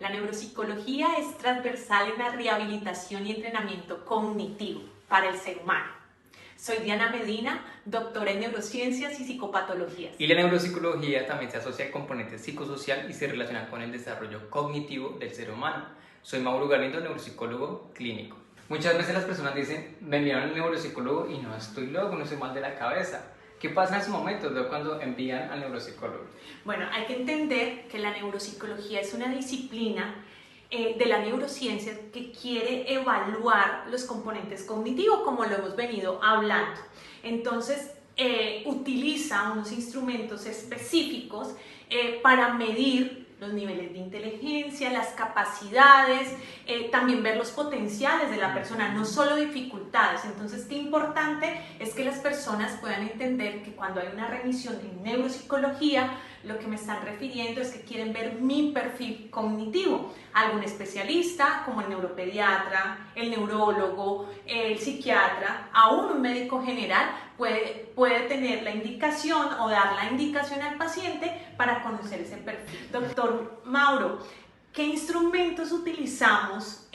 La neuropsicología es transversal en la rehabilitación y entrenamiento cognitivo para el ser humano. Soy Diana Medina, doctora en neurociencias y psicopatologías. Y la neuropsicología también se asocia al componente psicosocial y se relaciona con el desarrollo cognitivo del ser humano. Soy Mauro Galindo, neuropsicólogo clínico. Muchas veces las personas dicen, me enviaron al neuropsicólogo y no estoy loco, no estoy mal de la cabeza. ¿Qué pasa en esos momentos cuando envían al neuropsicólogo? Bueno, hay que entender que la neuropsicología es una disciplina de la neurociencia que quiere evaluar los componentes cognitivos, como lo hemos venido hablando. Entonces, utiliza unos instrumentos específicos para medir los niveles de inteligencia, las capacidades, también ver los potenciales de la persona, no solo dificultades. Entonces, qué importante es que las personas puedan entender que cuando hay una remisión en neuropsicología, lo que me están refiriendo es que quieren ver mi perfil cognitivo. Algún especialista, como el neuropediatra, el neurólogo, el psiquiatra, aún un médico general puede tener la indicación o dar la indicación al paciente para conocer ese perfil. Doctor Mauro, ¿qué instrumentos utilizamos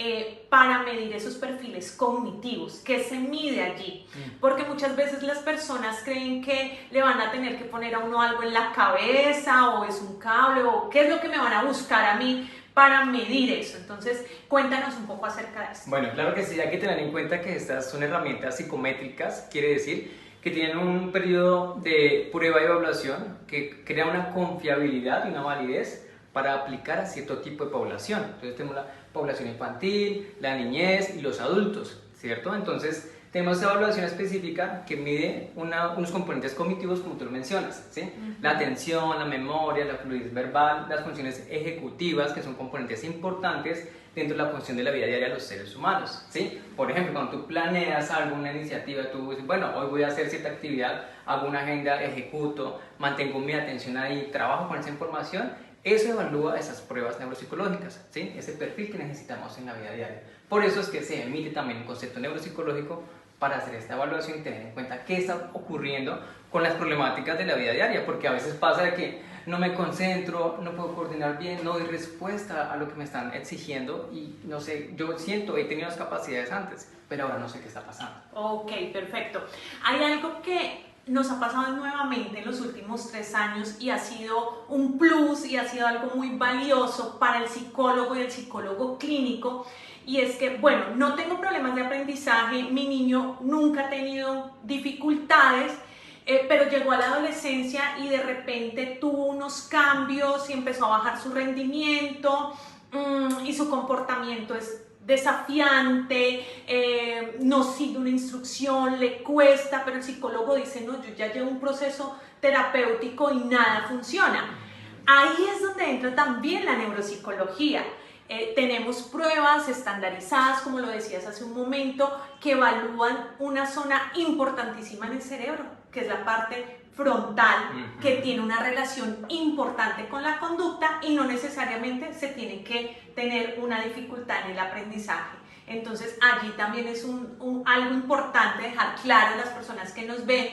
para medir esos perfiles cognitivos? ¿Qué se mide allí? Porque muchas veces las personas creen que le van a tener que poner a uno algo en la cabeza, o es un cable, o qué es lo que me van a buscar a mí para medir eso. Entonces, cuéntanos un poco acerca de eso. Bueno, claro que sí, hay que tener en cuenta que estas son herramientas psicométricas, quiere decir que tienen un periodo de prueba y evaluación que crea una confiabilidad y una validez para aplicar a cierto tipo de población. Entonces tenemos la población infantil, la niñez y los adultos, ¿cierto? Entonces tenemos esta evaluación específica que mide unos componentes cognitivos como tú lo mencionas, ¿sí? La atención, la memoria, la fluidez verbal, las funciones ejecutivas, que son componentes importantes dentro de la función de la vida diaria de los seres humanos, ¿sí? Por ejemplo, cuando tú planeas alguna iniciativa, tú dices, bueno, hoy voy a hacer cierta actividad, hago una agenda, ejecuto, mantengo mi atención ahí, trabajo con esa información. Eso evalúa esas pruebas neuropsicológicas, ¿sí? Ese perfil que necesitamos en la vida diaria. Por eso es que se emite también un concepto neuropsicológico para hacer esta evaluación y tener en cuenta qué está ocurriendo con las problemáticas de la vida diaria, porque a veces pasa de que no me concentro, no puedo coordinar bien, no doy respuesta a lo que me están exigiendo y no sé, yo siento, he tenido las capacidades antes, pero ahora no sé qué está pasando. Ok, perfecto. Hay algo que nos ha pasado nuevamente en los últimos 3 años y ha sido un plus y ha sido algo muy valioso para el psicólogo y el psicólogo clínico, y es que, bueno, no tengo problemas de aprendizaje, mi niño nunca ha tenido dificultades, pero llegó a la adolescencia y de repente tuvo unos cambios y empezó a bajar su rendimiento y su comportamiento es desafiante, no sigue una instrucción, le cuesta, pero el psicólogo dice, no, yo ya llevo un proceso terapéutico y nada funciona. Ahí es donde entra también la neuropsicología. Tenemos pruebas estandarizadas, como lo decías hace un momento, que evalúan una zona importantísima en el cerebro, que es la parte frontal, que tiene una relación importante con la conducta y no necesariamente se tiene que tener una dificultad en el aprendizaje. Entonces allí también es algo importante dejar claro a las personas que nos ven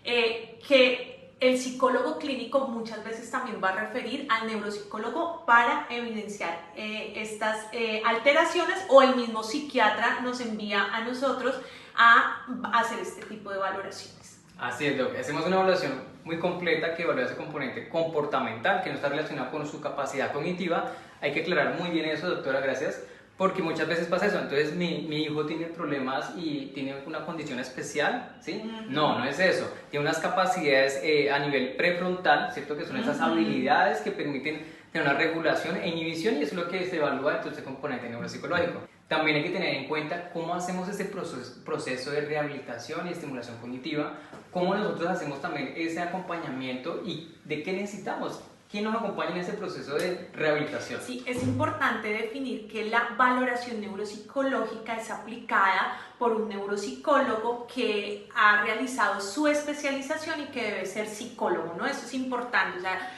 que el psicólogo clínico muchas veces también va a referir al neuropsicólogo para evidenciar estas alteraciones, o el mismo psiquiatra nos envía a nosotros a hacer este tipo de valoraciones. Así es, Doc. Hacemos una evaluación muy completa que evalúa ese componente comportamental que no está relacionado con su capacidad cognitiva. Hay que aclarar muy bien eso, doctora, gracias, porque muchas veces pasa eso. Entonces, mi hijo tiene problemas y tiene una condición especial, ¿sí? No, no es eso. Tiene unas capacidades a nivel prefrontal, ¿cierto? Que son esas habilidades que permiten tener una regulación e inhibición, y eso es lo que se evalúa dentro de este componente neuropsicológico. También hay que tener en cuenta cómo hacemos ese proceso de rehabilitación y estimulación cognitiva, cómo nosotros hacemos también ese acompañamiento y de qué necesitamos. ¿Quién nos acompaña en ese proceso de rehabilitación? Sí, es importante definir que la valoración neuropsicológica es aplicada por un neuropsicólogo que ha realizado su especialización y que debe ser psicólogo, ¿no? Eso es importante. O sea,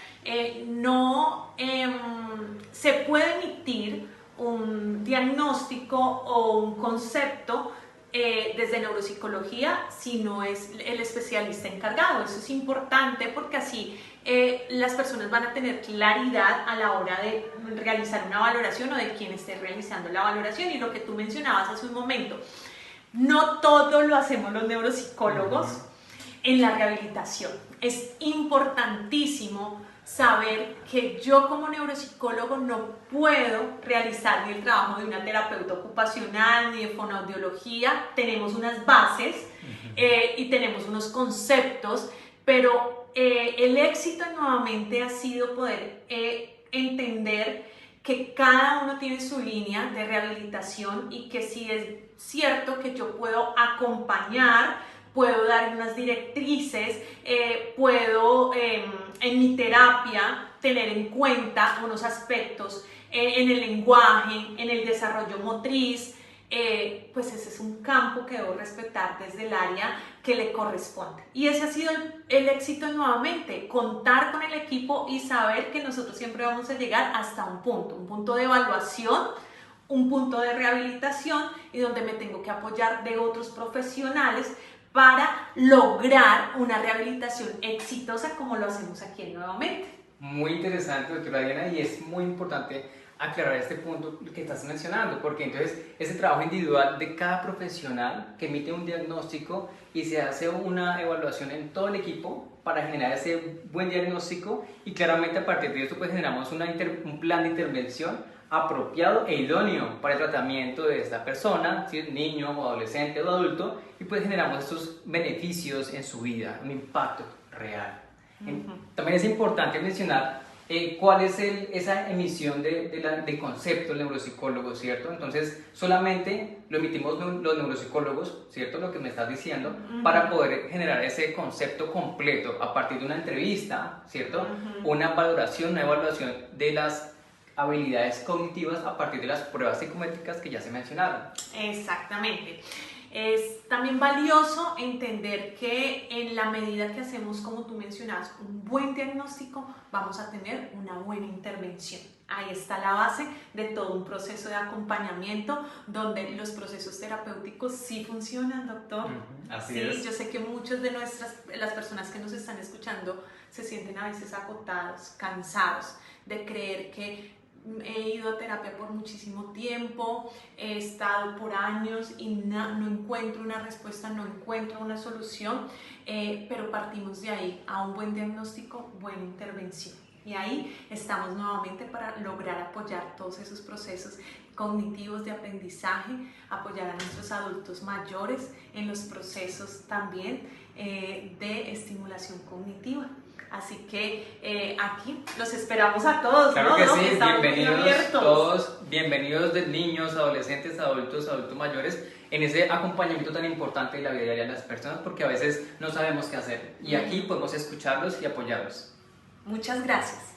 no se puede emitir un diagnóstico o un concepto desde neuropsicología si no es el especialista encargado. Eso es importante porque así las personas van a tener claridad a la hora de realizar una valoración o de quién esté realizando la valoración. Y lo que tú mencionabas hace un momento, no todo lo hacemos los neuropsicólogos en la rehabilitación. Es importantísimo saber que yo como neuropsicólogo no puedo realizar ni el trabajo de una terapeuta ocupacional ni de fonoaudiología. Tenemos unas bases y tenemos unos conceptos, pero el éxito nuevamente ha sido poder entender que cada uno tiene su línea de rehabilitación y que si es cierto que yo puedo acompañar, puedo dar unas directrices, puedo en mi terapia tener en cuenta unos aspectos en el lenguaje, en el desarrollo motriz, pues ese es un campo que debo respetar desde el área que le corresponde. Y ese ha sido el éxito nuevamente, contar con el equipo y saber que nosotros siempre vamos a llegar hasta un punto de evaluación, un punto de rehabilitación y donde me tengo que apoyar de otros profesionales para lograr una rehabilitación exitosa como lo hacemos aquí nuevamente. Muy interesante, doctora Diana, y es muy importante aclarar este punto que estás mencionando, porque entonces ese trabajo individual de cada profesional que emite un diagnóstico y se hace una evaluación en todo el equipo para generar ese buen diagnóstico, y claramente a partir de esto pues generamos un plan de intervención apropiado e idóneo para el tratamiento de esta persona, si es niño o adolescente o adulto, y pues generamos estos beneficios en su vida, un impacto real. También es importante mencionar cuál es esa emisión del concepto del neuropsicólogo, ¿cierto? Entonces, solamente lo emitimos los neuropsicólogos, ¿cierto? Lo que me estás diciendo, para poder generar ese concepto completo a partir de una entrevista, ¿cierto? Una valoración, una evaluación de las habilidades cognitivas a partir de las pruebas psicométricas que ya se mencionaron. Exactamente. Es también valioso entender que en la medida que hacemos, como tú mencionas, un buen diagnóstico, vamos a tener una buena intervención. Ahí está la base de todo un proceso de acompañamiento donde los procesos terapéuticos sí funcionan, doctor. Así es. Yo sé que muchas de las personas que nos están escuchando se sienten a veces agotados, cansados de creer que he ido a terapia por muchísimo tiempo, he estado por años y no encuentro una respuesta, no encuentro una solución, pero partimos de ahí a un buen diagnóstico, buena intervención. Y ahí estamos nuevamente para lograr apoyar todos esos procesos cognitivos de aprendizaje, apoyar a nuestros adultos mayores en los procesos también de estimulación cognitiva. Así que aquí los esperamos a todos. Claro, ¿no? que sí, Estamos bienvenidos todos, bienvenidos de niños, adolescentes, adultos mayores, en ese acompañamiento tan importante de la vida diaria de las personas, porque a veces no sabemos qué hacer y aquí podemos escucharlos y apoyarlos. Muchas gracias.